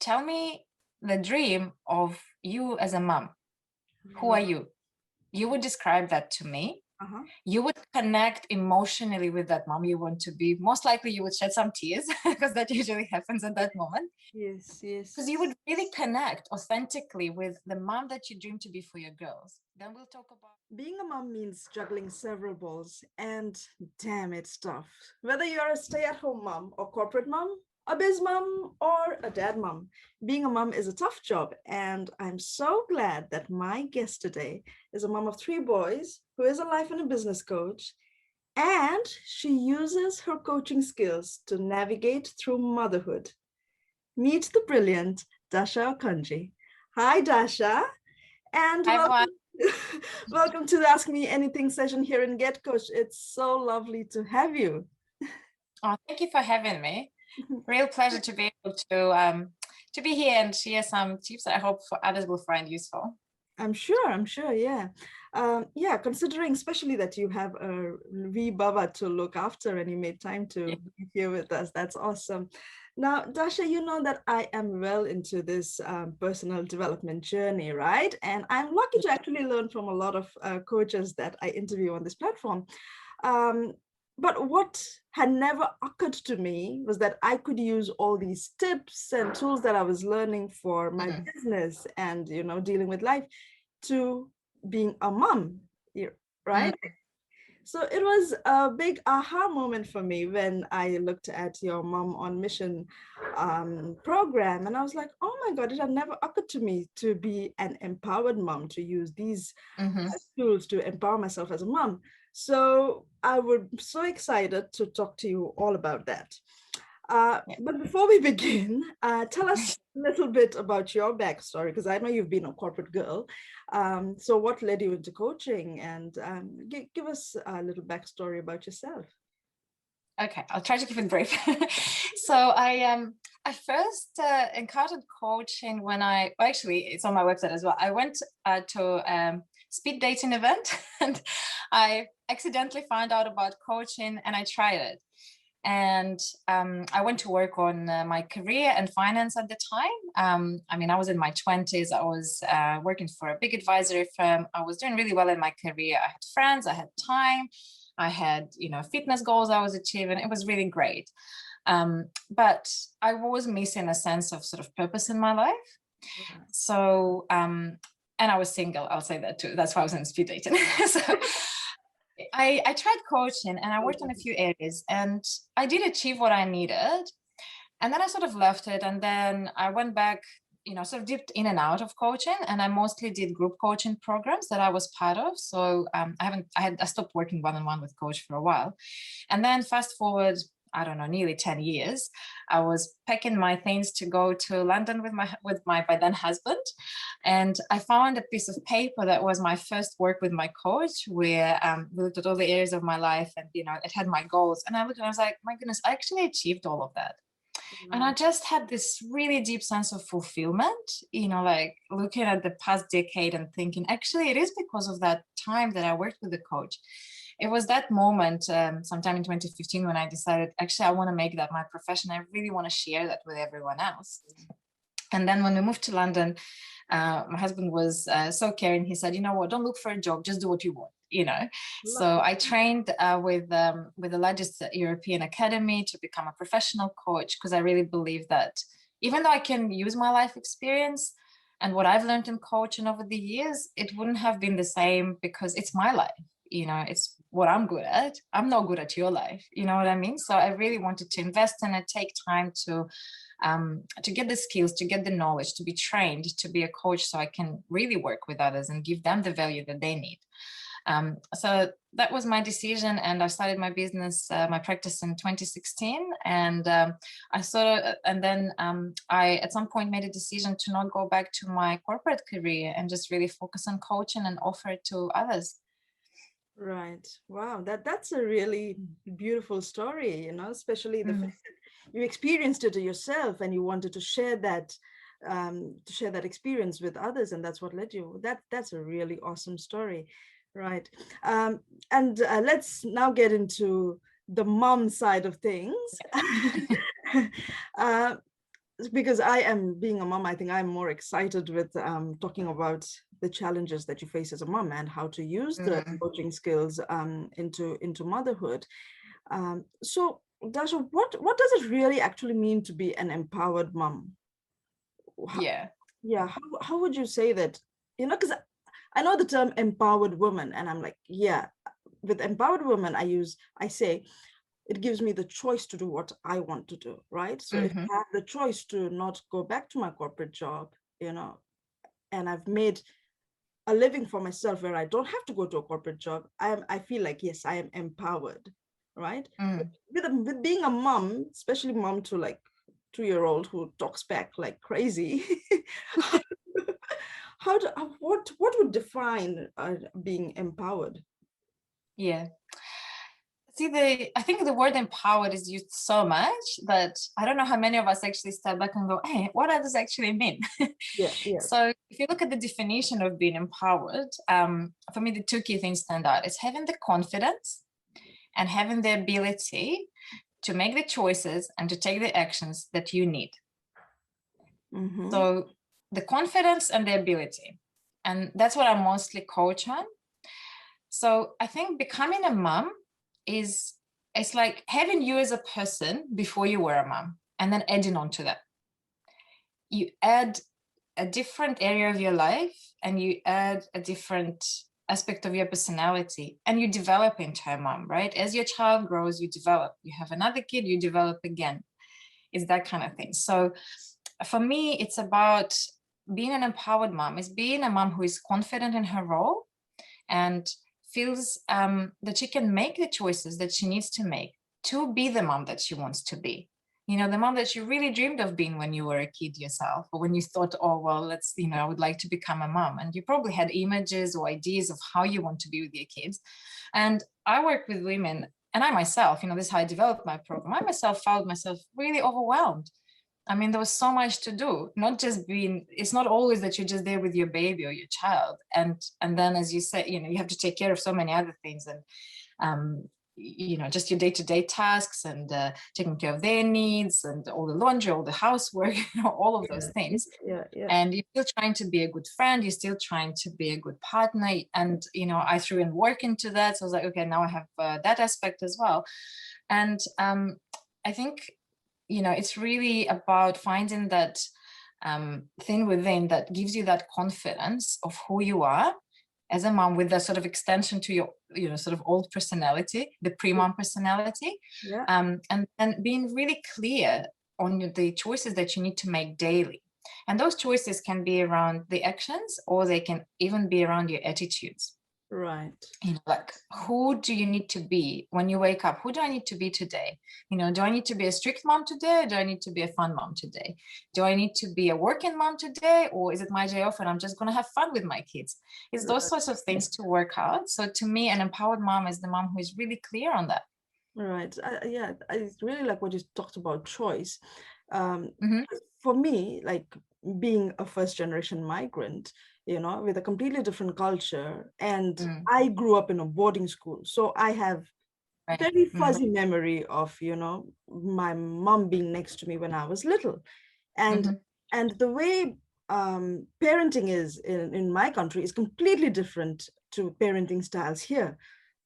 tell me the dream of you as a mom. Who are Right. you? You would describe that to me. Uh-huh. You would connect emotionally with that mom you want to be. Most likely you would shed some tears because that usually happens at that moment. Yes, Because yes. you would really connect authentically with the mom that you dream to be for your girls. Then we'll talk about. Being a mom means juggling several balls, and damn, it's tough. Whether you're a stay-at-home mom or corporate mom, a biz mom or a dad mom, being a mom is a tough job. And I'm so glad that my guest today is a mom of three boys who is a life and a business coach, and she uses her coaching skills to navigate through motherhood. Meet the brilliant Dasha Okonji. Hi, Dasha, and Hi, everyone. welcome. Welcome to the Ask Me Anything session here in Get Coach. It's so lovely to have you. Oh, thank you for having me. Real pleasure to be able to be here and share some tips that I hope for others will find useful. I'm sure, yeah. Yeah, considering especially that you have a wee baba to look after and you made time Yeah. to be here with us. That's awesome. Now, Dasha, you know that I am well into this personal development journey, right? And I'm lucky to actually learn from a lot of coaches that I interview on this platform. Um, but what had never occurred to me was that I could use all these tips and tools that I was learning for my Mhm. business and, dealing with life to being a mom, Mm. right? So it was a big aha moment for me when I looked at your Mom on Mission program. And I was like, oh my God, it had never occurred to me to be an empowered mom, to use these Mhm. tools to empower myself as a mom. So I was so excited to talk to you all about that. Yeah. But before we begin, tell us a little bit about your backstory, because I know you've been a corporate girl. So, what led you into coaching? And give us a little backstory about yourself. Okay, I'll try to keep it brief. So I first encountered coaching when well, actually it's on my website as well. I went to speed dating event and I accidentally found out about coaching and I tried it. And I went to work on my career and finance at the time. I mean, I was in my 20s. I was working for a big advisory firm. I was doing really well in my career. I had friends, I had time, I had, fitness goals I was achieving. It was really great. But I was missing a sense of sort of purpose in my life. So, and I was single, I'll say that too. That's why I was in speed dating. So I tried coaching and I worked on a few areas and I did achieve what I needed. And then I sort of left it. And then I went back, sort of dipped in and out of coaching. And I mostly did group coaching programs that I was part of. So I stopped working one-on-one with coach for a while. And then fast forward, I don't know, nearly 10 years, I was packing my things to go to London with my by then husband. And I found a piece of paper that was my first work with my coach, where we looked at all the areas of my life and, it had my goals. And I looked and I was like, my goodness, I actually achieved all of that. And I Wow. just had this really deep sense of fulfillment, like looking at the past decade and thinking, actually, it is because of that time that I worked with the coach. It was that moment, sometime in 2015, when I decided, actually, I want to make that my profession. I really want to share that with everyone else. And then when we moved to London, my husband was so caring. He said, you know what, don't look for a job, just do what you want. Love So I trained with the largest European academy to become a professional coach, because I really believe that even though I can use my life experience and what I've learned in coaching over the years, it wouldn't have been the same, because it's my life. It's what I'm good at. I'm not good at your life. You know what I mean? So I really wanted to invest in it, take time to get the skills, to get the knowledge, to be trained, to be a coach, so I can really work with others and give them the value that they need. So that was my decision, and I started my business, my practice in 2016. And I at some point made a decision to not go back to my corporate career and just really focus on coaching and offer it to others. Right. Wow. That's a really beautiful story, especially the Mm. fact that you experienced it yourself and you wanted to share that experience with others, and that's what led you. That's a really awesome story. Right. And let's now get into the mom side of things. uh, because I am being a mom, I think I'm more excited with talking about the challenges that you face as a mom and how to use the Mm, coaching skills into motherhood. So, Dasha, what does it really actually mean to be an empowered mom? How, yeah. yeah, how would you say that? Because I know the term empowered woman, and I'm like, yeah, with empowered woman, I say it gives me the choice to do what I want to do, right? So if Mm-hmm. I have the choice to not go back to my corporate job, and I've made a living for myself where I don't have to go to a corporate job, I feel like, yes, I am empowered, right? But Mm. with being a mom, especially mom to like 2-year-old who talks back like crazy, what would define being empowered? Yeah. See, I think the word empowered is used so much that I don't know how many of us actually step back and go, hey, what does this actually mean? Yeah, yes. So if you look at the definition of being empowered, for me, the two key things stand out. It's having the confidence and having the ability to make the choices and to take the actions that you need. Mm-hmm. So the confidence and the ability. And that's what I mostly coach on. So I think becoming a mom it's like having you as a person before you were a mom and then adding on to that. You add a different area of your life and you add a different aspect of your personality and you develop into a mom, right? As your child grows, you develop. You have another kid, you develop again. It's that kind of thing. So for me, it's about being an empowered mom, is being a mom who is confident in her role and feels that she can make the choices that she needs to make to be the mom that she wants to be. The mom that you really dreamed of being when you were a kid yourself, or when you thought, oh, well, I would like to become a mom. And you probably had images or ideas of how you want to be with your kids. And I work with women, and I myself, this is how I developed my program. I myself found myself really overwhelmed. I mean, there was so much to do, not just it's not always that you're just there with your baby or your child. And then, as you said, you have to take care of so many other things and, just your day-to-day tasks and taking care of their needs and all the laundry, all the housework, all of those Yeah, things. yeah, yeah. And you're still trying to be a good friend. You're still trying to be a good partner. And, I threw in work into that. So I was like, okay, now I have that aspect as well. And I think it's really about finding that thing within that gives you that confidence of who you are as a mom, with that sort of extension to your sort of old personality, the pre-mom personality, Yeah. and being really clear on the choices that you need to make daily. And those choices can be around the actions, or they can even be around your attitudes. Right. Like, who do you need to be when you wake up? Who do I need to be today? Do I need to be a strict mom today? Or do I need to be a fun mom today? Do I need to be a working mom today? Or is it my day off and I'm just going to have fun with my kids? It's those sorts of things to work out. So to me, an empowered mom is the mom who is really clear on that. Right. Yeah, I really like what you talked about choice. Mm-hmm. For me, like being a first generation migrant, with a completely different culture, and Mm, I grew up in a boarding school, so I have right. very Mm, fuzzy memory of, my mom being next to me when I was little, and mm-hmm. and the way parenting is in my country is completely different to parenting styles here,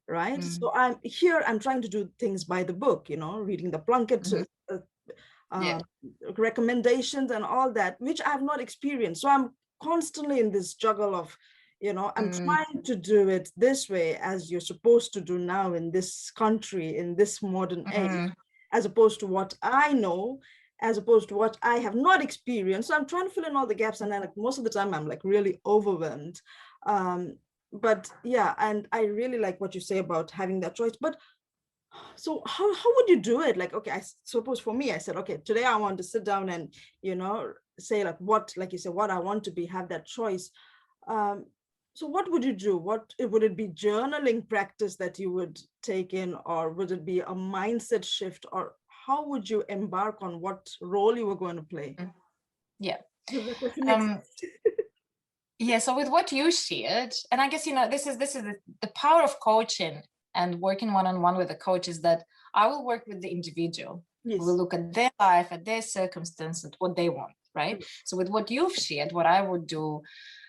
right? Mm, So I'm trying to do things by the book, reading the Plunkett mm-hmm. Yeah. uh, recommendations and all that, which I've not experienced. So I'm constantly in this juggle of, I'm Mm, trying to do it this way as you're supposed to do now in this country, in this modern age, mm, as opposed to what I know, as opposed to what I have not experienced. So I'm trying to fill in all the gaps. And then like most of the time I'm like really overwhelmed. Um, but yeah, and I really like what you say about having that choice. But so how would you do it? Like, okay, I suppose for me, I said, okay, today I want to sit down and, say like what, like you said, what I want to be, have that choice. Um, so what would you do? Would it be journaling practice that you would take in, or would it be a mindset shift, or how would you embark on what role you were going to play? mm. Yeah. Does the question make Um, sense? Yeah, so with what you shared, and I guess this is the power of coaching and working one-on-one with a coach, is that I will work with the individual. We will Yes. look at their life, at their circumstances, what they want, right? So with what you've shared, what I would do,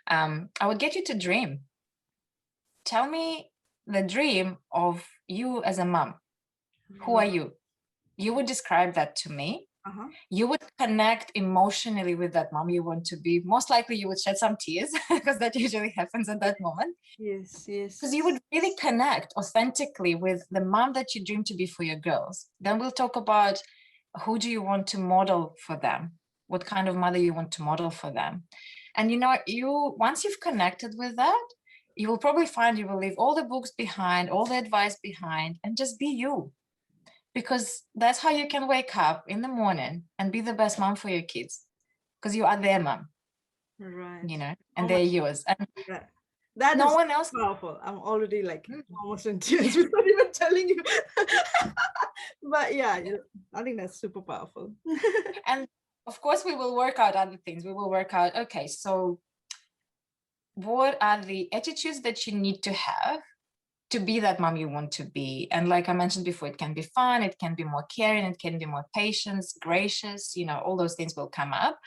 I would get you to dream. Tell me the dream of you as a mom. Who are Right. you? You would describe that to me. Uh-huh. You would connect emotionally with that mom you want to be. Most likely you would shed some tears because that usually happens at that moment. Yes, Because yes. you would really connect authentically with the mom that you dream to be for your girls. Then we'll talk about who do you want to model for them? What kind of mother you want to model for them? And you once you've connected with that, you will probably find you will leave all the books behind, all the advice behind, and just be you. Because that's how you can wake up in the morning and be the best mom for your kids. Because you are their mom, Right. and Oh my they're yours. And God. That no is one else. powerful. I'm already like Mm. almost in tears without even telling you. But yeah, I think that's super powerful. And of course, we will work out other things. We will work out, okay, so what are the attitudes that you need to have to be that mom you want to be? And like I mentioned before, it can be fun, it can be more caring, it can be more patient, gracious, all those things will come up.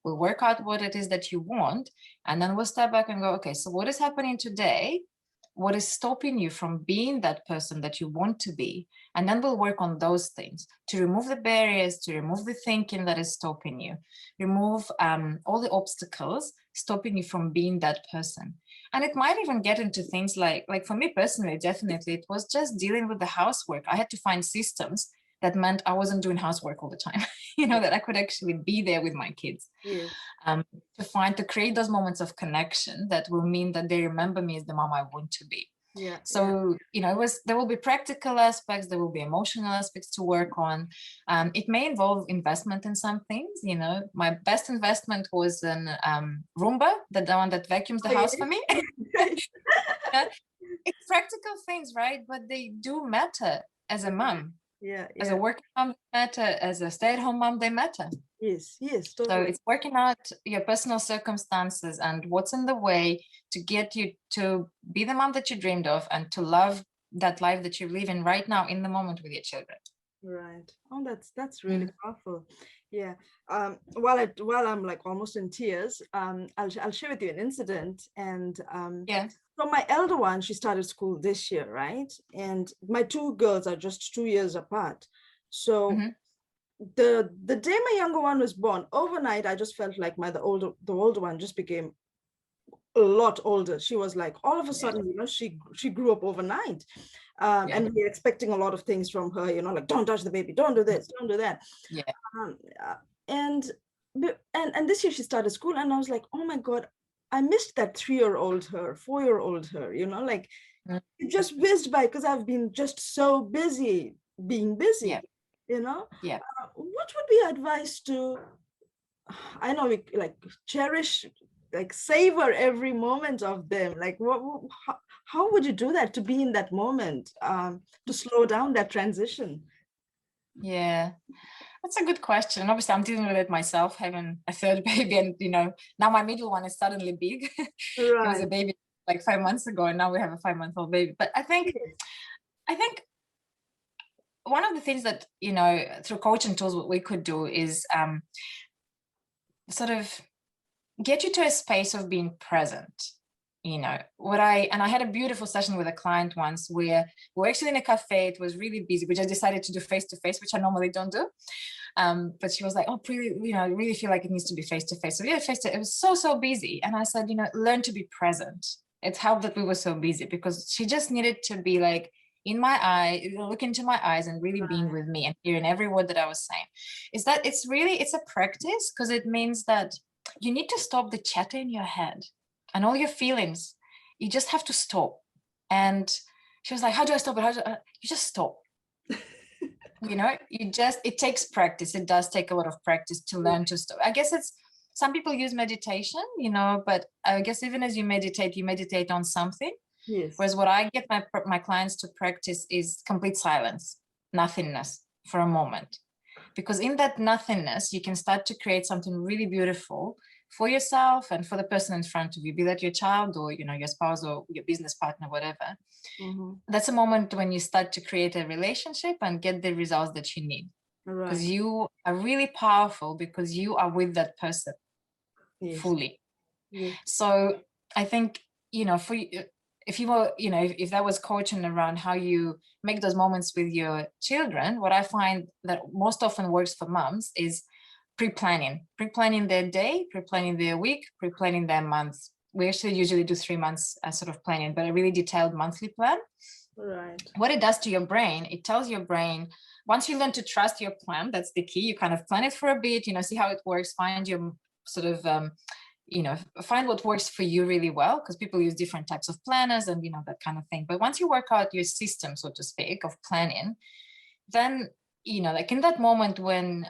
We'll work out what it is that you want, and then we'll step back and go, okay, so what is happening today? What is stopping you from being that person that you want to be? And then we'll work on those things to remove the barriers, to remove the thinking that is stopping you, remove all the obstacles stopping you from being that person. And it might even get into things like for me personally, definitely, it was just dealing with the housework. I had to find systems that meant I wasn't doing housework all the time, that I could actually be there with my kids. Yes. To create those moments of connection that will mean that they remember me as the mom I want to be. Yeah. So, there will be practical aspects, there will be emotional aspects to work on. It may involve investment in some things. My best investment was an Roomba, the one that vacuums the Oh, house yeah. for me. It's practical things, right? But they do matter as a mom. Yeah. As Yeah. a working mom, they matter. As a stay-at-home mom, they matter. Yes. Yes. So Totally. it's working out your personal circumstances and what's in the way to get you to be the mom that you dreamed of and to love that life that you're living right now in the moment with your children. Right. Oh, that's really powerful. Yeah. While I'm like almost in tears, I'll share with you an incident. And Yeah. so my elder one, she started school this year, right? And my two girls are just 2 years apart. So Mm-hmm. the day my younger one was born, overnight, I just felt like the older one just became a lot older. She was like all of a Yeah. sudden, she grew up overnight. Yeah. And we're expecting a lot of things from her, like don't touch the baby, don't do this, don't do that. Yeah. Um, uh, and and this year she started school, and I was like, oh my God, I missed that 3-year-old her, 4-year-old her, like Mm. it just whizzed by because I've been just so busy being busy, Yeah. you know. Yeah. What would be advice to, I know we like cherish, like savor every moment of them. Like how would you do that to be in that moment, to slow down that transition? Yeah. That's a good question. Obviously, I'm dealing with it myself, having a third baby, and now my middle one is suddenly big. He was a Right. baby like 5 months ago, and now we have a 5-month-old baby. But I think one of the things that through coaching tools, what we could do is sort of get you to a space of being present. I had a beautiful session with a client once where we were actually in a cafe. It was really busy. We just decided to do face to face, which I normally don't do. But she was like, oh, really, I really feel like it needs to be face to face. So yeah, it was so busy. And I said, learn to be present. It helped that we were so busy because she just needed to be like in my eye, look into my eyes and really being with me and hearing every word that I was saying. It's a practice because it means that you need to stop the chatter in your head and all your feelings. You just have to stop. And she was like, how do I stop it? You just stop. It takes practice. It does take a lot of practice to learn to stop. I guess some people use meditation, but I guess even as you meditate on something. Yes. Whereas what I get my clients to practice is complete silence, nothingness for a moment. Because in that nothingness, you can start to create something really beautiful for yourself and for the person in front of you, be that your child or your spouse or your business partner, whatever. Mm-hmm. That's a moment when you start to create a relationship and get the results that you need. because Right. you are really powerful because you are with that person Yes. fully. Yes. So I think, for you, if you were, if that was coaching around how you make those moments with your children, what I find that most often works for moms is pre-planning their day, pre-planning their week, pre-planning their months. We actually usually do 3 months sort of planning, but a really detailed monthly plan. Right. What it does to your brain, it tells your brain, once you learn to trust your plan, that's the key. You kind of plan it for a bit, see how it works, find your sort of find what works for you really well, because people use different types of planners and that kind of thing. But once you work out your system, so to speak, of planning, then like in that moment when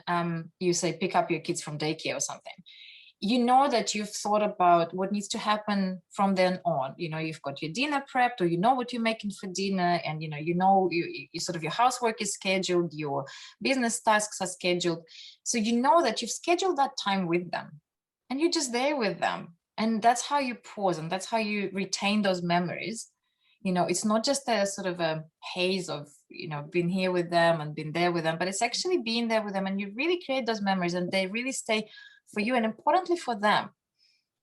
you say pick up your kids from daycare or something, that you've thought about what needs to happen from then on. You've got your dinner prepped, or what you're making for dinner, and you sort of your housework is scheduled, your business tasks are scheduled, so that you've scheduled that time with them and you're just there with them. And that's how you pause, and that's how you retain those memories. It's not just a sort of a haze of been here with them and been there with them, but it's actually being there with them, and you really create those memories and they really stay for you, and importantly for them.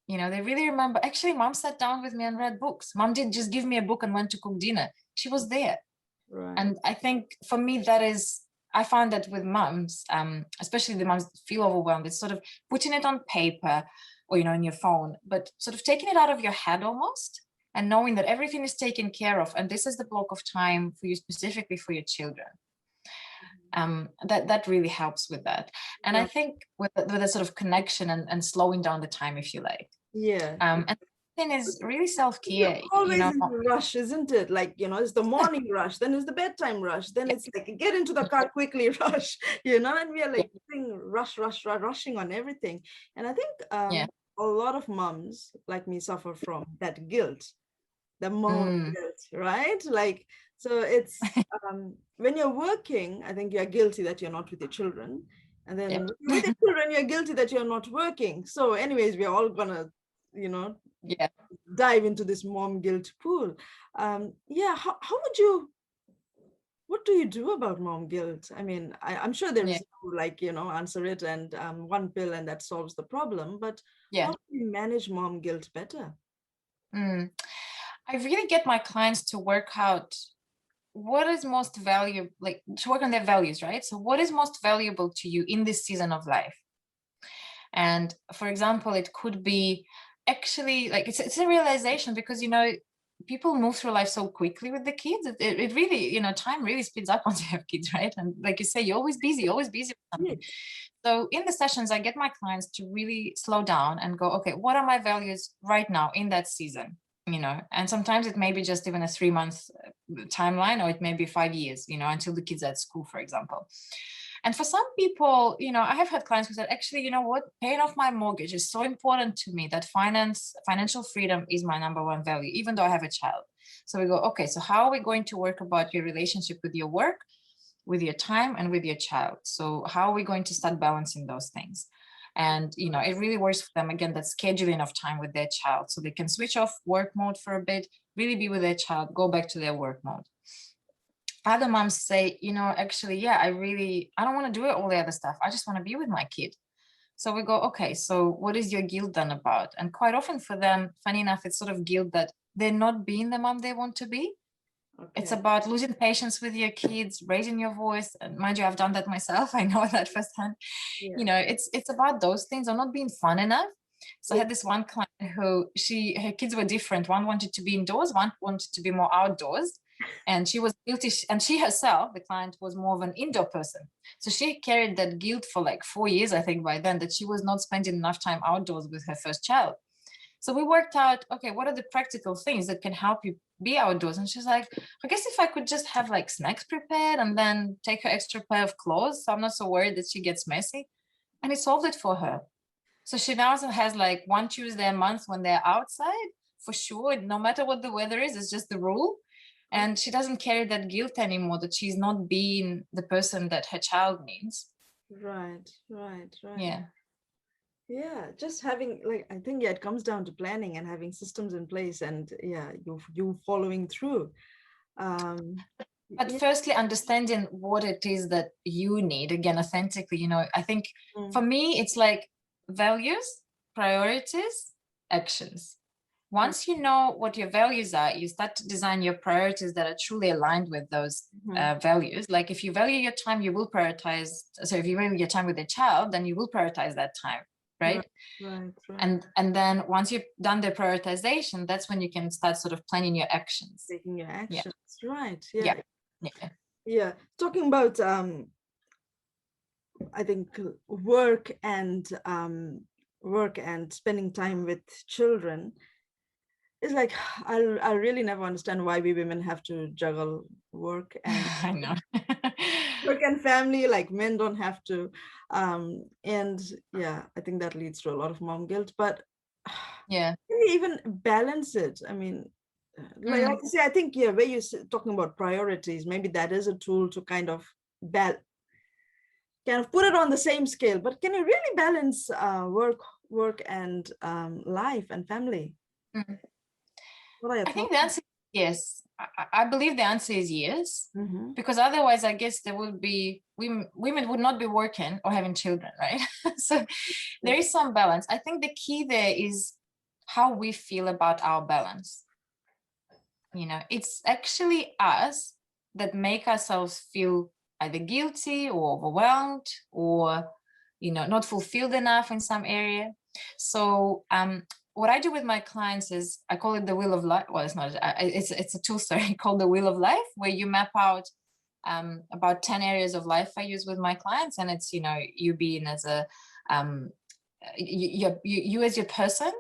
They really remember, actually, mom sat down with me and read books. Mom didn't just give me a book and went to cook dinner. She was there. Right. And I think for me, I found that with moms, especially the moms that feel overwhelmed, it's sort of putting it on paper or, in your phone, but sort of taking it out of your head almost, and knowing that everything is taken care of. And this is the block of time for you, specifically for your children. That really helps with that. And I Right. think with a sort of connection and slowing down the time, if you like. Yeah. And the thing is really You're self-care, always in a rush, isn't it? Like, it's the morning rush, then it's the bedtime rush, then it's like get into the car quickly rush, and we are yeah, like doing rushing on everything. And I think yeah. a lot of moms like me suffer from that guilt, the mom Mm, guilt, right? Like, so it's when you're working, I think you're guilty that you're not with your children. And then yep. with your children, you're guilty that you're not working. So anyways, we're all gonna, you know, Yeah. dive into this mom guilt pool. Yeah, how would you, what do you do about mom guilt? I mean, I'm sure there Yeah. is no, like, answer it and one pill and that solves the problem, but Yeah. how do you manage mom guilt better? Mm. I really get my clients to work out what is most valuable, like to work on their values, right? So what is most valuable to you in this season of life? And for example, it could be actually like it's a realization, because people move through life so quickly with the kids. It really, time really speeds up once you have kids, right? And like you say, you're always busy with something. Yes. So in the sessions, I get my clients to really slow down and go, okay, what are my values right now in that season? And sometimes it may be just even a 3 month timeline, or it may be 5 years, until the kids are at school, for example. And for some people, I have had clients who said, actually, what, paying off my mortgage is so important to me that financial freedom is my number one value, even though I have a child. So we go, okay, so how are we going to work about your relationship with your work, with your time, and with your child? So how are we going to start balancing those things? And it really works for them, again, that scheduling of time with their child, so they can switch off work mode for a bit, really be with their child, go back to their work mode. Other moms say, actually, yeah, I don't want to do all the other stuff, I just want to be with my kid. So we go, okay, so what is your guilt then about? And quite often for them, funny enough, it's sort of guilt that they're not being the mom they want to be. It's Okay. about losing patience with your kids, raising your voice. And mind you, I've done that myself. I know that firsthand. Yeah. It's about those things, or not being fun enough. So I Yeah. had this one client who her kids were different. One wanted to be indoors, one wanted to be more outdoors. And she was guilty. And she herself, the client, was more of an indoor person. So she carried that guilt for like 4 years, I think, by then, that she was not spending enough time outdoors with her first child. So we worked out, okay, what are the practical things that can help you be outdoors? And she's like, I guess if I could just have like snacks prepared and then take her extra pair of clothes, so I'm not so worried that she gets messy. And it solved it for her. So she now also has like one Tuesday a month when they're outside, for sure. No matter what the weather is, it's just the rule. And she doesn't carry that guilt anymore that she's not being the person that her child needs. Right, right, right. Yeah. Yeah, just having, like, I think, yeah, it comes down to planning and having systems in place, and yeah, you following through. Um, But Yeah. firstly, understanding what it is that you need, again, authentically, I think for me, it's like values, priorities, actions. Once you know what your values are, you start to design your priorities that are truly aligned with those values. Like if you value your time, you will prioritize. So if you value your time with a child, then you will prioritize that time, right? Right. And then once you've done the prioritization, that's when you can start sort of planning your actions. Taking your Yeah. actions. Right. Yeah. Yeah. Yeah. Yeah. Talking about I think work and spending time with children is like I really never understand why we women have to juggle work and I know. work and family, like men don't have to. And yeah, I think that leads to a lot of mom guilt, but Yeah. can we even balance it? I mean, like I say, I think, yeah, where you're talking about priorities, maybe that is a tool to kind of kind of put it on the same scale. But can you really balance work and life and family? Mm. What are your I think thoughts? the answer is yes. I believe the answer is yes, Mm-hmm. because otherwise, I guess there would be women would not be working or having children, right? So there is some balance. I think the key there is how we feel about our balance. It's actually us that make ourselves feel either guilty or overwhelmed or not fulfilled enough in some area. So what I do with my clients is I call it the wheel of life. Well, it's not. It's a tool, sorry, called the wheel of life, where you map out about 10 areas of life I use with my clients, and it's you being as a you as your person,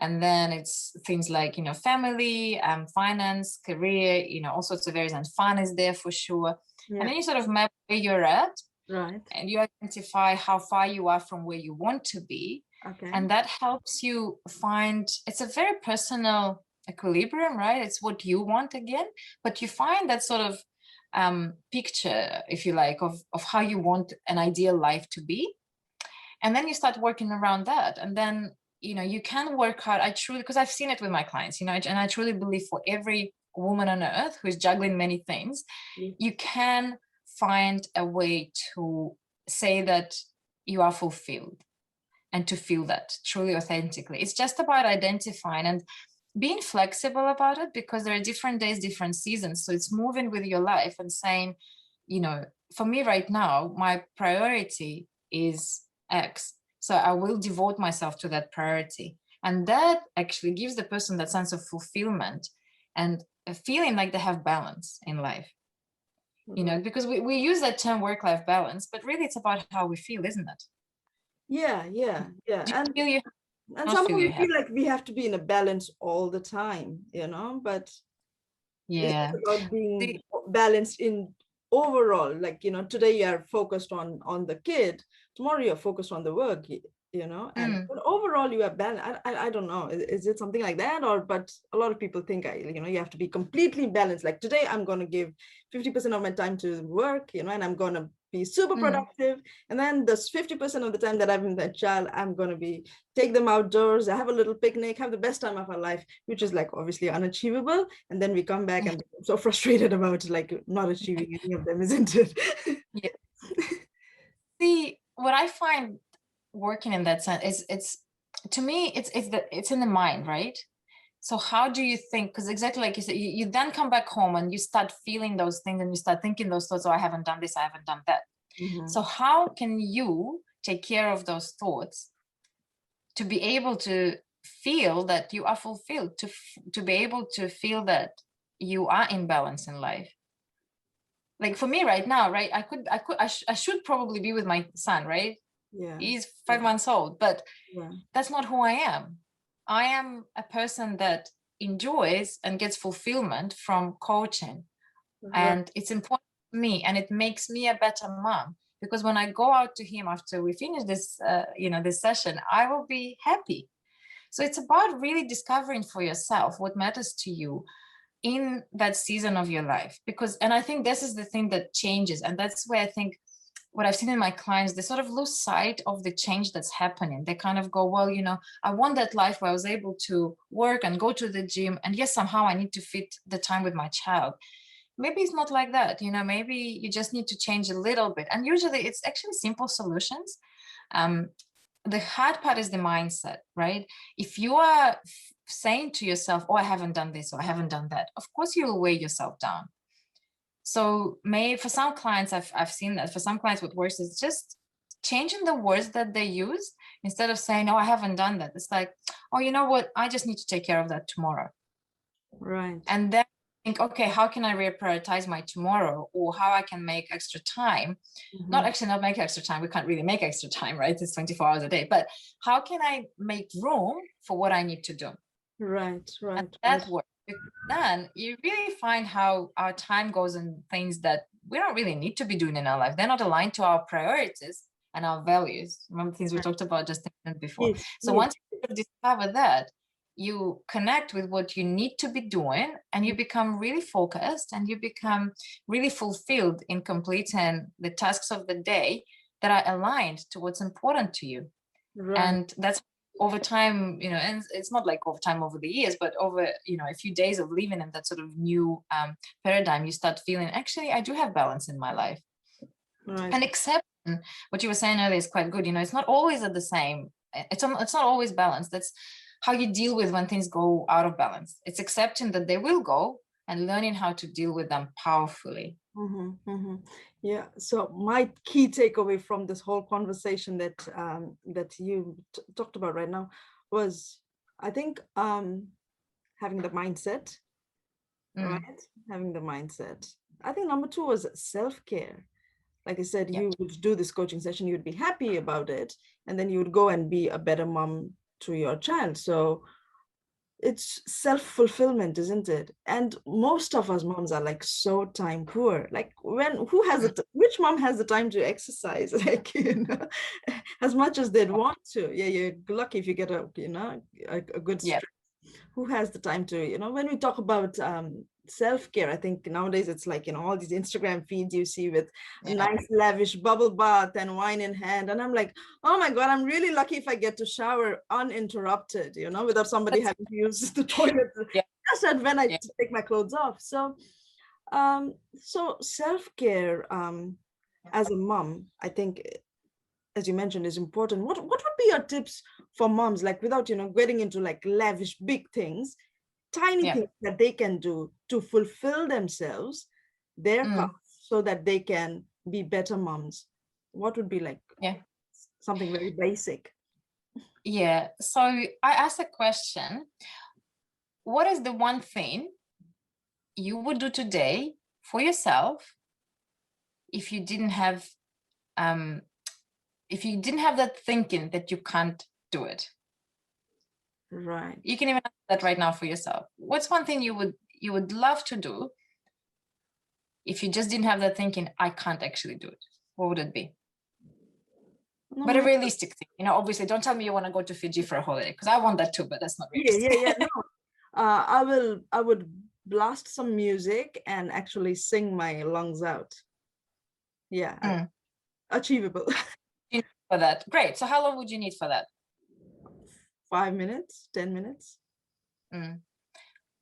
and then it's things like family, finance, career, all sorts of areas, and fun is there for sure. And then you sort of map where you're at, Right. and you identify how far you are from where you want to be. Okay. And that helps you find, it's a very personal equilibrium, right? It's what you want again, but you find that sort of picture, if you like, of how you want an ideal life to be. And then you start working around that. And then, you can work hard. I truly, because I've seen it with my clients, and I truly believe for every woman on earth who is juggling many things, you can find a way to say that you are fulfilled and to feel that truly authentically. It's just about identifying and being flexible about it, because there are different days, different seasons. So it's moving with your life and saying, for me right now, my priority is X. So I will devote myself to that priority. And that actually gives the person that sense of fulfillment and a feeling like they have balance in life. Because we use that term work-life balance, but really it's about how we feel, isn't it? Yeah. Do you feel And not somehow feel we you have? feel like we have to be in a balance all the time, but it's Yeah. about being balanced in overall. Like, today you're focused on the kid, tomorrow you're focused on the work, and but overall you are balanced. I don't know, is it something like that, or but a lot of people think you have to be completely balanced. Like today I'm going to give 50% of my time to work, and I'm going to be super productive, and then this 50% of the time that I'm in that child, I'm going to be take them outdoors, have a little picnic, have the best time of our life, which is like obviously unachievable. And then we come back and I'm so frustrated about like not achieving any of them, isn't it? Yeah. See, what I find working in that sense is it's to me it's in the mind, right? So how do you think? Because exactly like you said, you then come back home and you start feeling those things and you start thinking those thoughts. Oh, I haven't done this, I haven't done that. So how can you take care of those thoughts to be able to feel that you are fulfilled, to be able to feel that you are in balance in life? Like for me right now, right, I should probably be with my son, right? Yeah. He's 5 months old, but that's not who I am. I am a person that enjoys and gets fulfillment from coaching. And it's important to me, and it makes me a better mom, because when I go out to him after we finish this this session, I will be happy. So it's about really discovering for yourself what matters to you in that season of your life. And I think this is the thing that changes, and that's where I think what I've seen in my clients, they sort of lose sight of the change that's happening. They kind of go, well, I want that life where I was able to work and go to the gym, and yes, somehow I need to fit the time with my child. maybe it's not like that. Maybe you just need to change a little bit. And usually it's actually simple solutions. The hard part is the mindset, right? If you are saying to yourself, oh, I haven't done this or I haven't done that, of course you will weigh yourself down. So for some clients, I've seen that for some clients what works is just changing the words that they use. Instead of saying, oh, I haven't done that, it's like, oh, you know what, I just need to take care of that tomorrow. Right. And then think, okay, how can I reprioritize my tomorrow, or how I can make extra time? Not make extra time. We can't really make extra time, right? It's 24 hours a day. But how can I make room for what I need to do? Right. And that works. Then you really find how our time goes in things that we don't really need to be doing in our life. They're not aligned to our priorities and our values. Remember things we talked about just a minute before. Yes, so once you discover that, you connect with what you need to be doing, and you become really focused, and you become really fulfilled in completing the tasks of the day that are aligned to what's important to you. Right. And that's over time, and it's not like over time over the years, but over, a few days of living in that sort of new paradigm, you start feeling, actually, I do have balance in my life. Right. And accepting what you were saying earlier is quite good. It's not always at the same. It's not always balanced. That's how you deal with when things go out of balance. It's accepting that they will go and learning how to deal with them powerfully. Yeah. So my key takeaway from this whole conversation that you talked about right now was, I think, having the mindset, right? Having the mindset. I think number 2 was self-care. Like I said, you would do this coaching session, you would be happy about it, and then you would go and be a better mom to your child. So it's self-fulfillment, isn't it? And most of us moms are like so time poor. Like which mom has the time to exercise, like, as much as they'd want to? Yeah, you're lucky if you get a good strength. Who has the time to, when we talk about self-care, I think nowadays it's like, all these Instagram feeds you see with nice lavish bubble bath and wine in hand, and I'm like, oh my god, I'm really lucky if I get to shower uninterrupted, without somebody having to use the toilet just when I take my clothes off. So self-care as a mom, I think, as you mentioned, is important. What would be your tips for moms, like, without getting into like lavish big things, tiny things that they can do to fulfill themselves, their path, so that they can be better moms? What would be like something very basic? So I asked a question: what is the one thing you would do today for yourself if you didn't have that thinking that you can't do it? Right. You can even ask that right now for yourself. What's one thing you would love to do if you just didn't have that thinking, I can't actually do it? What would it be? But a realistic thing, obviously don't tell me you want to go to Fiji for a holiday, because I want that too, but that's not realistic. No. I would blast some music and actually sing my lungs out. Achievable. For that, great. So how long would you need for that? 5 minutes, 10 minutes.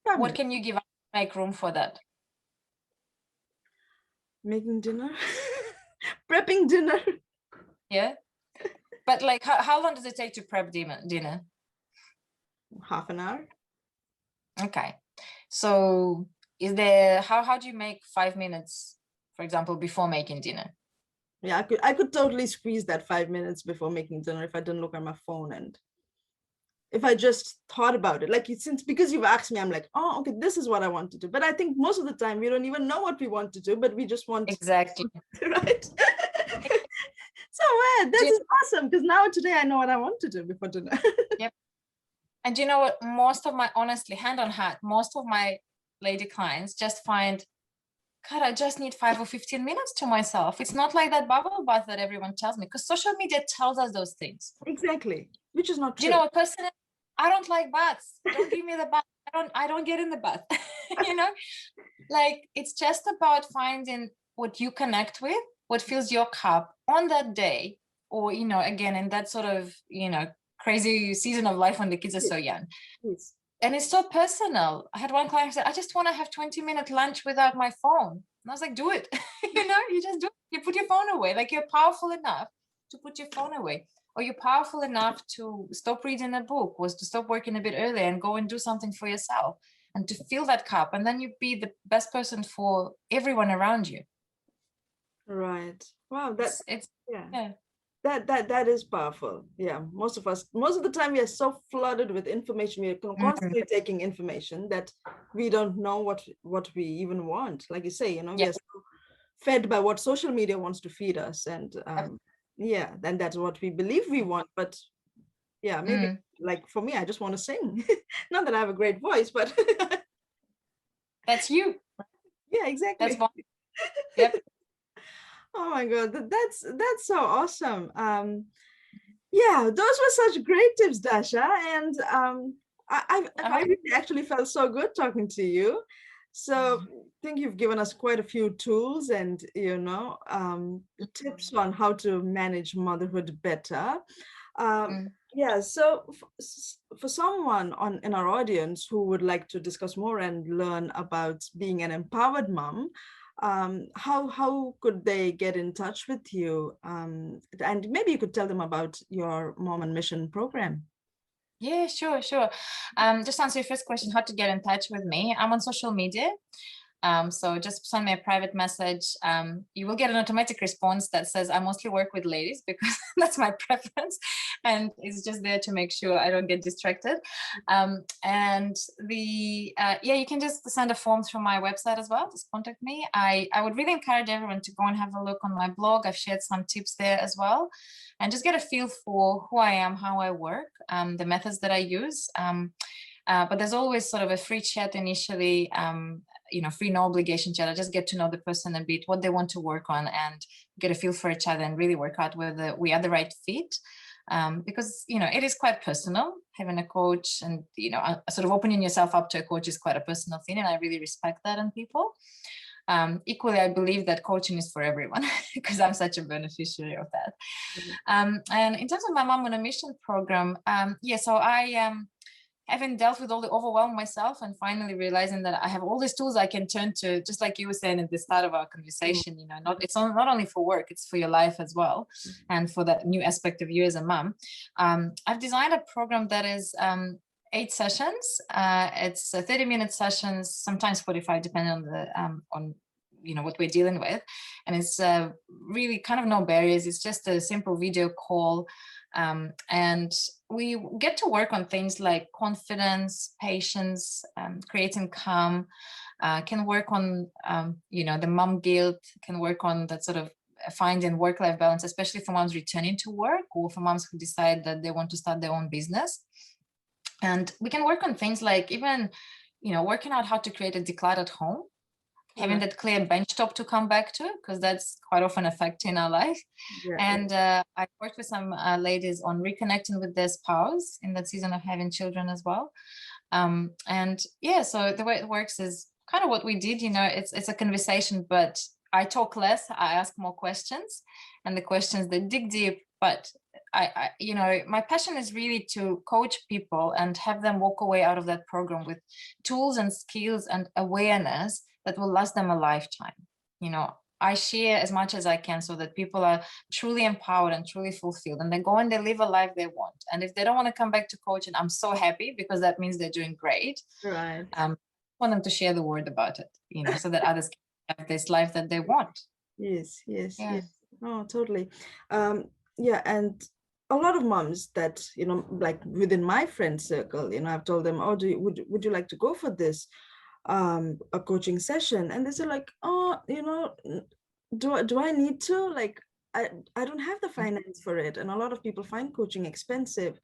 What can you give up to make room for that? Making dinner. Prepping dinner. Yeah. But like, how long does it take to prep dinner? Half an hour. Okay. So how do you make 5 minutes, for example, before making dinner? Yeah, I could totally squeeze that 5 minutes before making dinner if I didn't look at my phone, and if I just thought about it. Like, because you've asked me, I'm like, oh, okay, this is what I want to do. But I think most of the time we don't even know what we want to do, but we just want exactly right. So this is awesome, because now today I know what I want to do before dinner. Yep. And you know what? Honestly, hand on heart, most of my lady clients just find, God, I just need 5 or 15 minutes to myself. It's not like that bubble bath that everyone tells me, because social media tells us those things. Exactly, which is not true. You know, personally, I don't like baths. Don't give me the bath. I don't get in the bath. Like, it's just about finding what you connect with, what fills your cup on that day, or, again, in that sort of, crazy season of life when the kids are so young. Yes. and it's so personal. I had one client who said, I just want to have 20-minute lunch without my phone. And I was like, do it. You just do it. You put your phone away. Like, you're powerful enough to put your phone away. Or you're powerful enough to stop reading a book, was to stop working a bit earlier and go and do something for yourself and to fill that cup. And then you be the best person for everyone around you. Right. Wow. It's Yeah. yeah. That is powerful. Yeah. Most of the time we are so flooded with information. We are constantly taking information that we don't know what we even want. Like you say, we are so fed by what social media wants to feed us. And yeah, then that's what we believe we want. But yeah, maybe like for me, I just want to sing. Not that I have a great voice, but that's you. Yeah, exactly. That's fine. Yep. Oh my God, that's so awesome. Yeah, those were such great tips, Dasha. And I really actually felt so good talking to you. So I think you've given us quite a few tools and tips on how to manage motherhood better. Yeah, so for someone in our audience who would like to discuss more and learn about being an empowered mom, how could they get in touch with you? And maybe you could tell them about your Mom on Mission program. Yeah, sure. Just to answer your first question, how to get in touch with me. I'm on social media. So just send me a private message. You will get an automatic response that says I mostly work with ladies because that's my preference. And it's just there to make sure I don't get distracted. And you can just send a form through my website as well. Just contact me. I would really encourage everyone to go and have a look on my blog. I've shared some tips there as well. And just get a feel for who I am, how I work, the methods that I use. But there's always sort of a free chat initially, free no obligation chat. I just get to know the person a bit, what they want to work on, and get a feel for each other and really work out whether we are the right fit. Because, it is quite personal having a coach, and, sort of opening yourself up to a coach is quite a personal thing. And I really respect that in people. Equally, I believe that coaching is for everyone because I'm such a beneficiary of that. And in terms of my Mom on a Mission program, so I having dealt with all the overwhelm myself and finally realizing that I have all these tools I can turn to, just like you were saying at the start of our conversation, it's not only for work, it's for your life as well. And for that new aspect of you as a mom. I've designed a program that is 8 sessions. It's 30-minute sessions, sometimes 45, depending on the what we're dealing with. And it's really kind of no barriers. It's just a simple video call. And we get to work on things like confidence, patience, creating calm, can work on, the mom guilt, can work on that sort of finding work-life balance, especially for moms returning to work or for moms who decide that they want to start their own business. And we can work on things like even, working out how to create a decluttered home, having that clear bench top to come back to, because that's quite often a factor in our life. Yeah. And I worked with some ladies on reconnecting with their spouse in that season of having children as well. So the way it works is kind of what we did, it's a conversation, but I talk less, I ask more questions, and the questions that dig deep, but I my passion is really to coach people and have them walk away out of that program with tools and skills and awareness that will last them a lifetime. I share as much as I can so that people are truly empowered and truly fulfilled, and they go and they live a life they want. And if they don't want to come back to coaching, I'm so happy, because that means they're doing great. Right. I want them to share the word about it, so that others can have this life that they want. Yes. Oh, totally. And a lot of moms that, like within my friend circle, I've told them, oh, would you like to go for this? A coaching session, and they say like, oh, do I need to, like, I don't have the finance for it, and a lot of people find coaching expensive,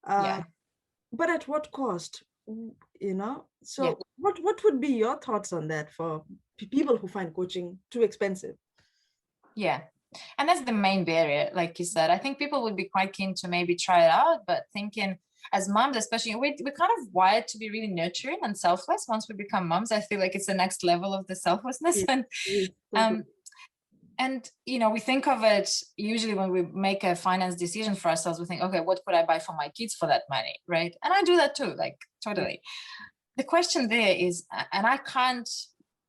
but at what cost, so what would be your thoughts on that for people who find coaching too expensive? And that's the main barrier, like you said. I think people would be quite keen to maybe try it out, but thinking, as moms especially, we're kind of wired to be really nurturing and selfless. Once we become moms, I feel like it's the next level of the selflessness. And we think of it usually when we make a finance decision for ourselves, we think, okay, what could I buy for my kids for that money, right? And I do that too. Like totally. The question there is, and I can't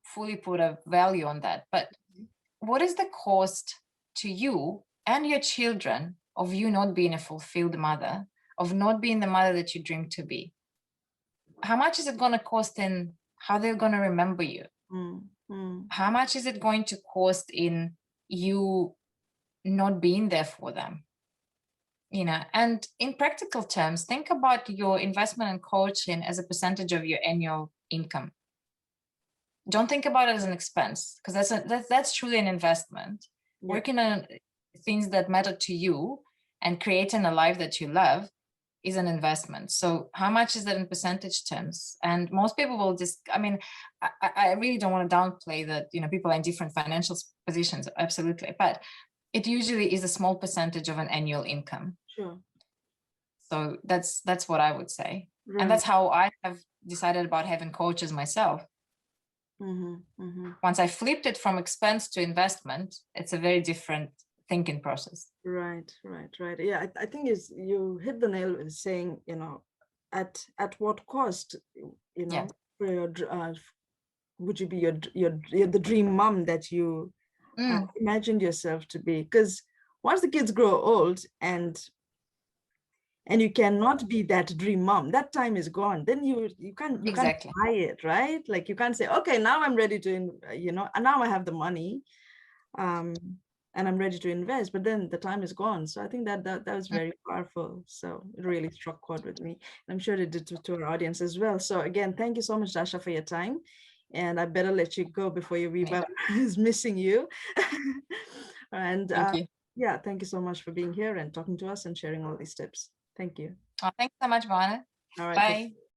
fully put a value on that, but what is the cost to you and your children of you not being a fulfilled mother, of not being the mother that you dream to be? How much is it going to cost in how they're going to remember you? How much is it going to cost in you not being there for them? You know, and in practical terms, think about your investment in coaching as a percentage of your annual income. Don't think about it as an expense, because that's truly an investment. Yeah. Working on things that matter to you and creating a life that you love is an investment. So how much is that in percentage terms? And most people will just, I mean, I really don't want to downplay that, you know, people are in different financial positions, absolutely. But it usually is a small percentage of an annual income. Sure. So that's what I would say. Right. And that's how I have decided about having coaches myself. Once I flipped it from expense to investment, it's a very different thinking process. Right. Yeah, I think you hit the nail with saying, you know, at what cost, you know, for your, would you be the dream mom that you imagined yourself to be? Because once the kids grow old and you cannot be that dream mom, that time is gone. Then you can't buy it, right? Like you can't say, okay, now I'm ready to, you know, and now I have the money, and I'm ready to invest, but then the time is gone. So I think that was very powerful. So it really struck chord with me. And I'm sure it did to our audience as well. So again, thank you so much, Dasha, for your time. And I better let you go before your rebound is missing you. And yeah, thank you so much for being here and talking to us and sharing all these tips. Thank you. Oh, thanks so much, Vana. All right. Bye.